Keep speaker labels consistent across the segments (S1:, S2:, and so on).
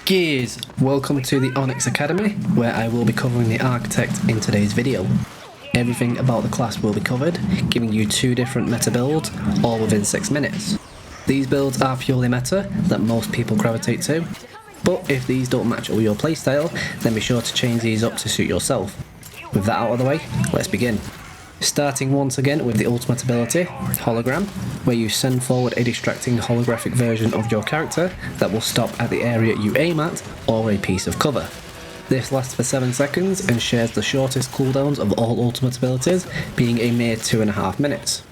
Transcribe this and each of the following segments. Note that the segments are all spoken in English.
S1: Gears! Welcome to the Onyx Academy, where I will be covering the Architect in today's video. Everything about the class will be covered, giving you 2 different meta builds, all within 6 minutes. These builds are purely meta, that most people gravitate to, but if these don't match up with your playstyle, then be sure to change these up to suit yourself. With that out of the way, let's begin. Starting once again with the ultimate ability, Hologram, where you send forward a distracting holographic version of your character that will stop at the area you aim at or a piece of cover. This lasts for 7 seconds and shares the shortest cooldowns of all ultimate abilities, being a mere 2.5 minutes.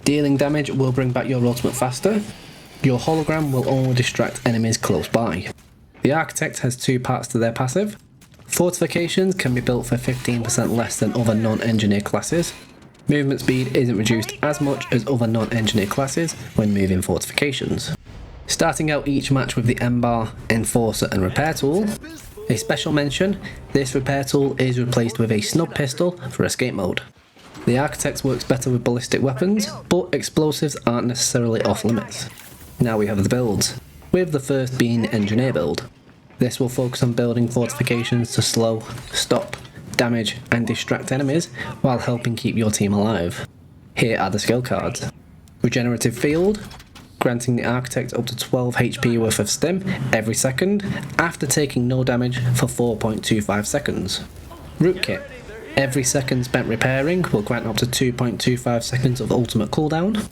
S1: Dealing damage will bring back your ultimate faster. Your hologram will only distract enemies close by. The Architect has 2 parts to their passive. Fortifications can be built for 15% less than other non-engineer classes. Movement speed isn't reduced as much as other non-engineer classes when moving fortifications. Starting out each match with the M-Bar, Enforcer and Repair tool. A special mention, this repair tool is replaced with a snub pistol for escape mode. The Architect works better with ballistic weapons, but explosives aren't necessarily off limits. Now we have the builds, with the first being the Engineer build. This will focus on building fortifications to slow, stop, damage and distract enemies while helping keep your team alive. Here are the skill cards. Regenerative Field, granting the Architect up to 12 HP worth of stim every second after taking no damage for 4.25 seconds. Root Kit, every second spent repairing will grant up to 2.25 seconds of ultimate cooldown.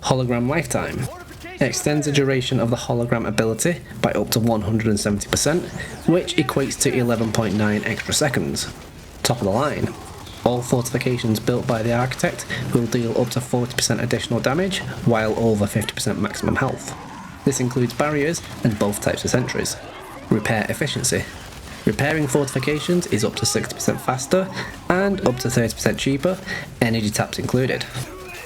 S1: Hologram Lifetime, extends the duration of the hologram ability by up to 170%, which equates to 11.9 extra seconds. Top of the line, all fortifications built by the Architect will deal up to 40% additional damage while over 50% maximum health. This includes barriers and both types of sentries. Repair Efficiency, repairing fortifications is up to 60% faster and up to 30% cheaper, energy taps included.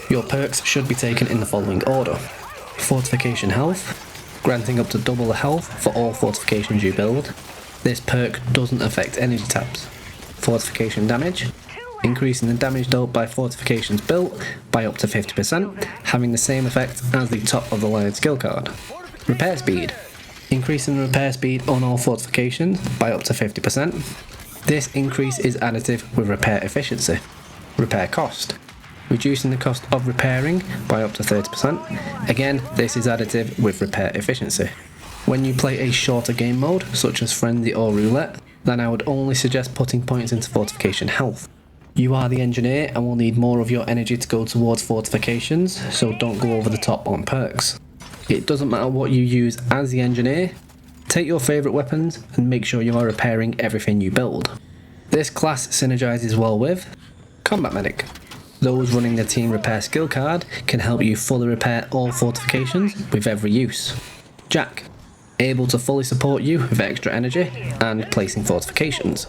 S1: Your perks should be taken in the following order. Fortification Health, granting up to double the health for all fortifications you build. This perk doesn't affect energy taps. Fortification Damage, increasing the damage dealt by fortifications built by up to 50%, having the same effect as the top of the line skill card. Repair Speed, increasing the repair speed on all fortifications by up to 50%. This increase is additive with Repair Efficiency. Repair Cost, reducing the cost of repairing by up to 30%. Again, this is additive with Repair Efficiency. When you play a shorter game mode, such as Frenzy or Roulette, then I would only suggest putting points into Fortification Health. You are the Engineer and will need more of your energy to go towards fortifications, so don't go over the top on perks. It doesn't matter what you use as the Engineer, take your favourite weapons and make sure you are repairing everything you build. This class synergizes well with Combat Medic. Those running the Team Repair skill card can help you fully repair all fortifications with every use. Jack, able to fully support you with extra energy and placing fortifications.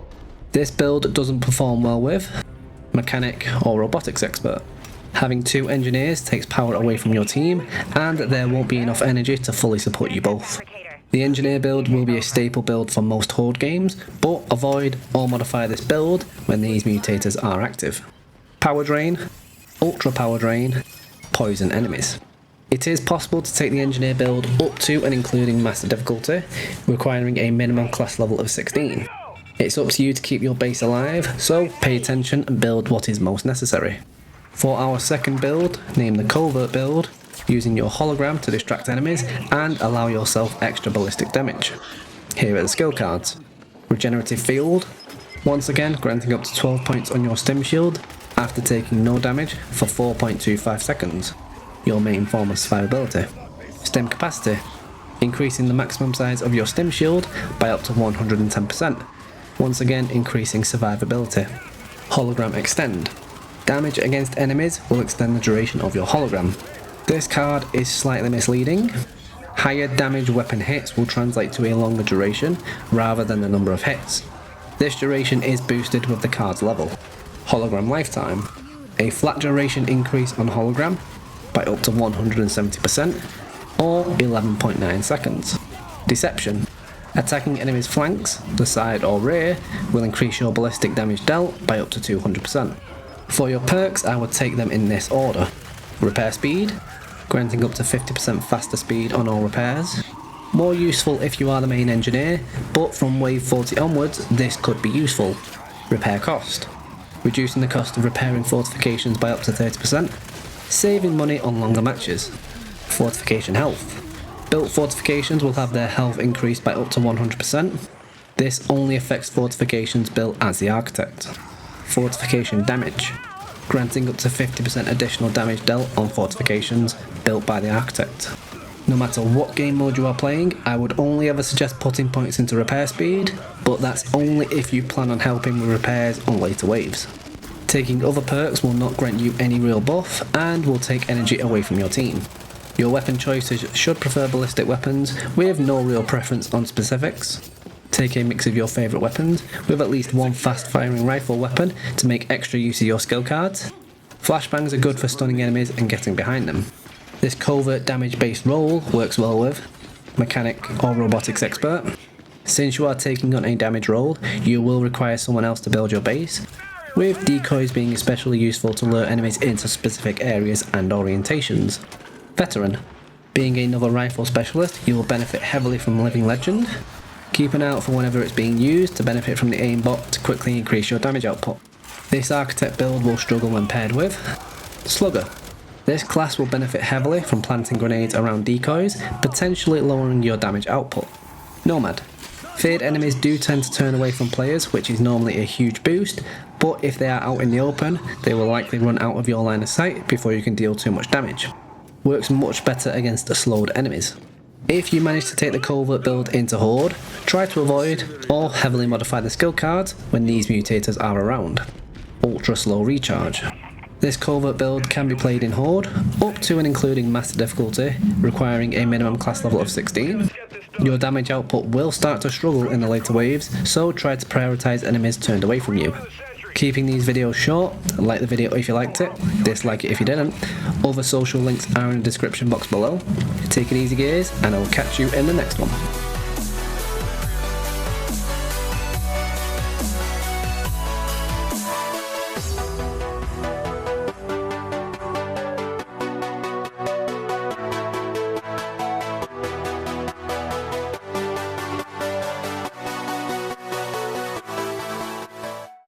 S1: This build doesn't perform well with Mechanic or Robotics Expert. Having 2 engineers takes power away from your team and there won't be enough energy to fully support you both. The Engineer build will be a staple build for most Horde games, but avoid or modify this build when these mutators are active. Power Drain, Ultra Power Drain, poison enemies. It is possible to take the Engineer build up to and including Master difficulty, requiring a minimum class level of 16. It's up to you to keep your base alive, so pay attention and build what is most necessary. For our second build, name the Covert build, using your hologram to distract enemies and allow yourself extra ballistic damage. Here are the skill cards. Regenerative Field, once again granting up to 12 points on your stim shield after taking no damage for 4.25 seconds. Your main form of survivability. Stim Capacity, increasing the maximum size of your stim shield by up to 110%, once again increasing survivability. Hologram Extend, damage against enemies will extend the duration of your hologram. This card is slightly misleading. Higher damage weapon hits will translate to a longer duration rather than the number of hits. This duration is boosted with the card's level. Hologram Lifetime, a flat duration increase on hologram by up to 170% or 11.9 seconds. Deception, attacking enemies' flanks, the side or rear will increase your ballistic damage dealt by up to 200%. For your perks, I would take them in this order. Repair Speed, granting up to 50% faster speed on all repairs. More useful if you are the main engineer, but from wave 40 onwards this could be useful. Repair cost. Reducing the cost of repairing fortifications by up to 30%, saving money on longer matches. Fortification health. Built fortifications will have their health increased by up to 100%. This only affects fortifications built as the architect. Fortification damage. Granting up to 50% additional damage dealt on fortifications built by the architect. No matter what game mode you are playing, I would only ever suggest putting points into repair speed, but that's only if you plan on helping with repairs on later waves. Taking other perks will not grant you any real buff and will take energy away from your team. Your weapon choices should prefer ballistic weapons with no real preference on specifics. Take a mix of your favourite weapons with at least one fast firing rifle weapon to make extra use of your skill cards. Flashbangs are good for stunning enemies and getting behind them. This covert damage based role works well with mechanic or robotics expert. Since you are taking on a damage role, you will require someone else to build your base, with decoys being especially useful to lure enemies into specific areas and orientations. Veteran. Being another rifle specialist, you will benefit heavily from Living Legend. Keep an eye out for whenever it's being used to benefit from the aimbot to quickly increase your damage output. This architect build will struggle when paired with Slugger. This class will benefit heavily from planting grenades around decoys, potentially lowering your damage output. Nomad. Feared enemies do tend to turn away from players, which is normally a huge boost, but if they are out in the open, they will likely run out of your line of sight before you can deal too much damage. Works much better against slowed enemies. If you manage to take the covert build into Horde, try to avoid or heavily modify the skill cards when these mutators are around. Ultra slow recharge. This covert build can be played in Horde, up to and including Master difficulty, requiring a minimum class level of 16. Your damage output will start to struggle in the later waves, so try to prioritise enemies turned away from you. Keeping these videos short, like the video if you liked it, dislike it if you didn't. Other social links are in the description box below. Take it easy guys, and I will catch you in the next one.